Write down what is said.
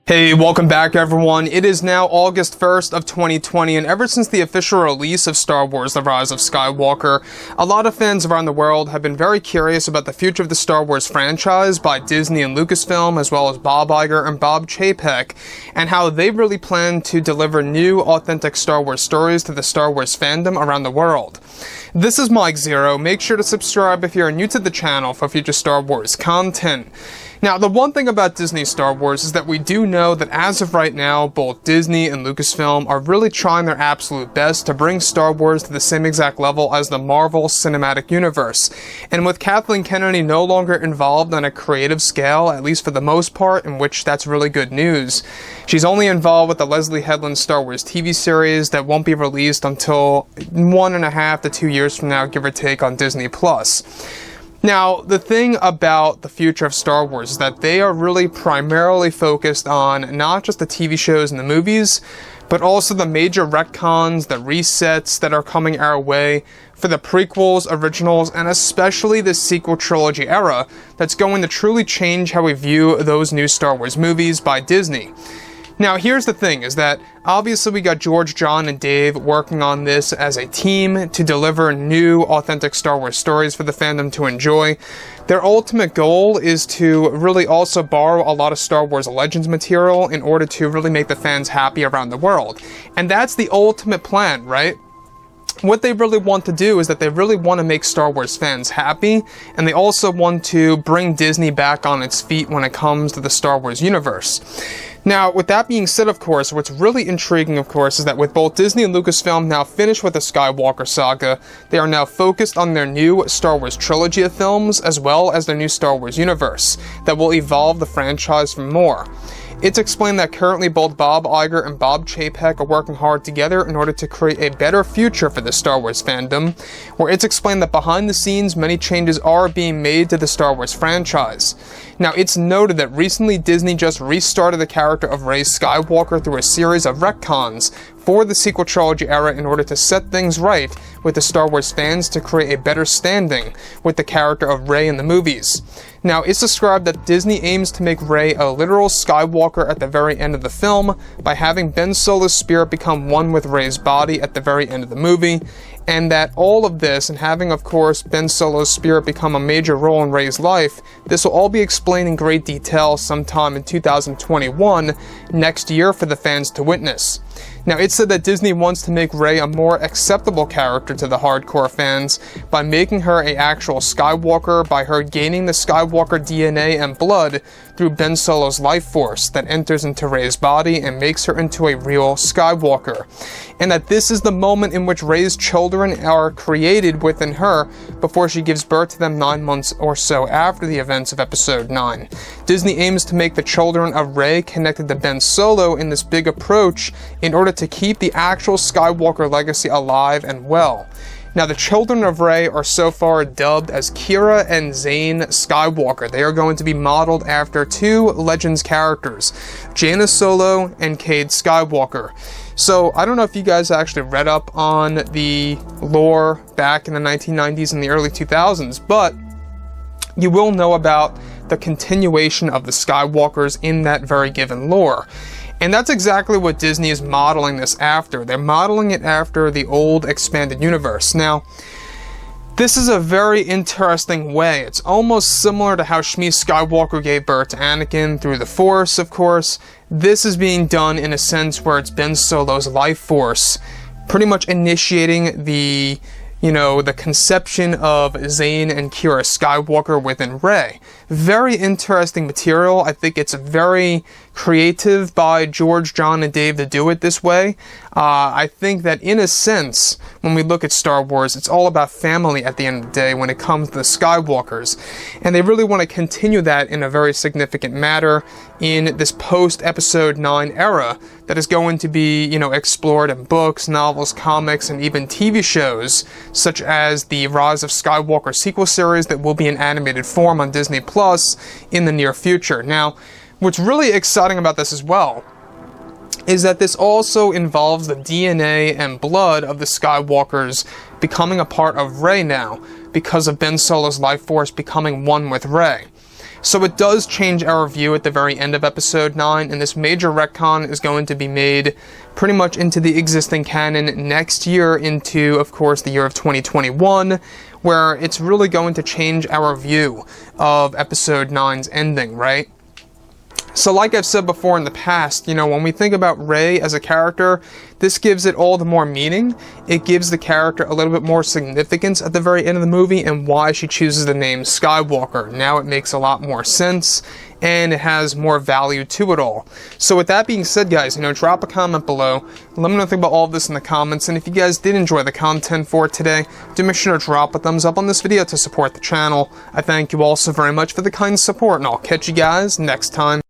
Hey, welcome back everyone. It is now August 1st of 2020, and ever since the official release of Star Wars: The Rise of Skywalker, a lot of fans around the world have been very curious about the future of the Star Wars franchise by Disney and Lucasfilm, as well as Bob Iger and Bob Chapek, and how they really plan to deliver new, authentic Star Wars stories to the Star Wars fandom around the world. This is Mike Zero. Make sure to subscribe if you're new to the channel for future Star Wars content. Now, the one thing about Disney Star Wars is that we do know that as of right now, both Disney and Lucasfilm are really trying their absolute best to bring Star Wars to the same exact level as the Marvel Cinematic Universe. And with Kathleen Kennedy no longer involved on a creative scale, at least for the most part, in which that's really good news. She's only involved with the Leslie Headland Star Wars TV series that won't be released until 1.5 to 2 years from now, give or take, on Disney+. Now, the thing about the future of Star Wars is that they are really primarily focused on not just the TV shows and the movies, but also the major retcons, the resets that are coming our way for the prequels, originals, and especially the sequel trilogy era that's going to truly change how we view those new Star Wars movies by Disney. Now, here's the thing, is that obviously we got George, John, and Dave working on this as a team to deliver new, authentic Star Wars stories for the fandom to enjoy. Their ultimate goal is to really also borrow a lot of Star Wars Legends material in order to really make the fans happy around the world. And that's the ultimate plan, right? What they really want to do is that they really want to make Star Wars fans happy, and they also want to bring Disney back on its feet when it comes to the Star Wars universe. Now, with that being said, of course, what's really intriguing, of course, is that with both Disney and Lucasfilm now finished with the Skywalker saga, they are now focused on their new Star Wars trilogy of films, as well as their new Star Wars universe, that will evolve the franchise from more. It's explained that currently both Bob Iger and Bob Chapek are working hard together in order to create a better future for the Star Wars fandom, where it's explained that behind the scenes many changes are being made to the Star Wars franchise. Now, it's noted that recently Disney just restarted the character of Rey Skywalker through a series of retcons for the sequel trilogy era in order to set things right with the Star Wars fans to create a better standing with the character of Rey in the movies. Now, it's described that Disney aims to make Rey a literal Skywalker at the very end of the film by having Ben Solo's spirit become one with Rey's body at the very end of the movie, and that all of this, and having, of course, Ben Solo's spirit become a major role in Rey's life, this will all be explained in great detail sometime in 2021, next year, for the fans to witness. Now, it's said that Disney wants to make Rey a more acceptable character to the hardcore fans by making her an actual Skywalker, by her gaining the Skywalker DNA and blood through Ben Solo's life force that enters into Rey's body and makes her into a real Skywalker. And that this is the moment in which Rey's children are created within her before she gives birth to them 9 months or so after the events of Episode 9. Disney aims to make the children of Rey connected to Ben Solo in this big approach in order to keep the actual Skywalker legacy alive and well. Now, the children of Rey are so far dubbed as Kira and Zane Skywalker. They are going to be modeled after two Legends characters, Jaina Solo and Cade Skywalker. So, I don't know if you guys actually read up on the lore back in the 1990s and the early 2000s, but you will know about the continuation of the Skywalkers in that very given lore. And that's exactly what Disney is modeling this after. They're modeling it after the old expanded universe. Now, this is a very interesting way. It's almost similar to how Shmi Skywalker gave birth to Anakin through the Force, of course. This is being done in a sense where it's Ben Solo's life force pretty much initiating the conception of Zane and Kira Skywalker within Rey. Very interesting material. I think it's very creative by George, John, and Dave to do it this way. I think that in a sense, when we look at Star Wars, it's all about family at the end of the day when it comes to the Skywalkers. And they really want to continue that in a very significant matter in this post-Episode 9 era that is going to be, explored in books, novels, comics, and even TV shows, such as the Rise of Skywalker sequel series that will be in animated form on Disney Plus in the near future. Now, what's really exciting about this as well is that this also involves the DNA and blood of the Skywalkers becoming a part of Rey now, because of Ben Solo's life force becoming one with Rey. So it does change our view at the very end of episode 9, and this major retcon is going to be made pretty much into the existing canon next year, into, of course, the year of 2021, where it's really going to change our view of episode 9's ending, right? So like I've said before in the past, you know, when we think about Rey as a character, this gives it all the more meaning. It gives the character a little bit more significance at the very end of the movie, and why she chooses the name Skywalker. Now it makes a lot more sense, and it has more value to it all. So with that being said, guys, you know, drop a comment below. Let me know what you think about all of this in the comments, and if you guys did enjoy the content for today, do make sure to drop a thumbs up on this video to support the channel. I thank you all so very much for the kind support, and I'll catch you guys next time.